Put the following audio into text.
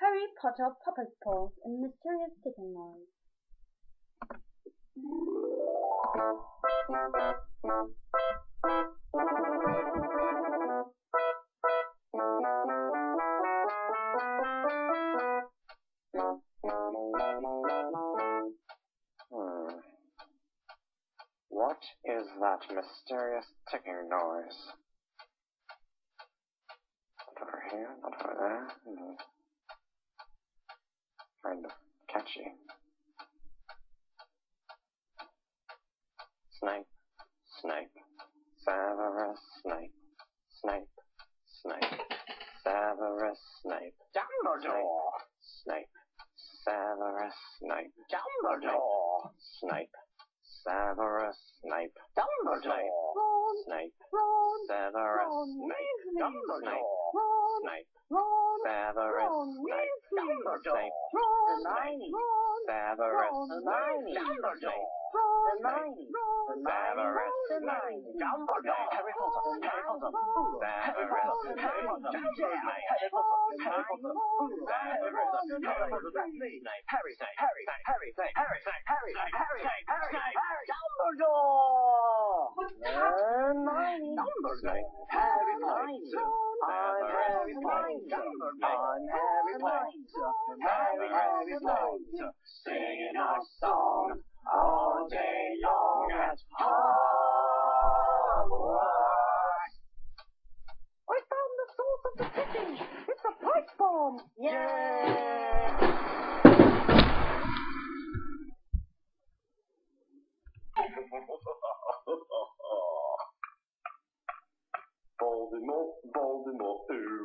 Harry Potter puppet paws and mysterious ticking noise. What is that mysterious ticking noise? Not over here, not over there. Kind of catchy. Snape, Snape, Severus Snape, Snape, Snape, Severus Snape, Dumbledore! Snape, Severus Snape, Dumbledore! Snape, Severus Snape, Dumbledore! Snape, Ron, Severus Ron Snape, Weasley. Dumbledore! Ron, Snape, Ron, Severus Ron Snape, Weasley. Snape, Ron, Hermione. Ron, Severus Ron Snape, Dumbledore! Ron, Hermione! Ron, Severus Hermione! Snape, Dumbledore! Harry Potter, Harry Potter, Severus Snape, Harry Potter! Snape, Harry Potter! Harry Potter! Harry Potter, Harry Potter! Snape, Harry! Snape, Harry! Snape, Harry! Snape, Harry! Snape, Harry! Snape, Harry! Snape, Harry! Snape, Harry! Dumbledore! Hermione! Dumbledore! Harry Potter! I'm Harry Potter! I'm Harry Potter! Harry Potter! Singing our song all day long at Hogwarts! I found the source of the ticking. It's a pipe bomb. Yay! Voldemort, Voldemort, ooh.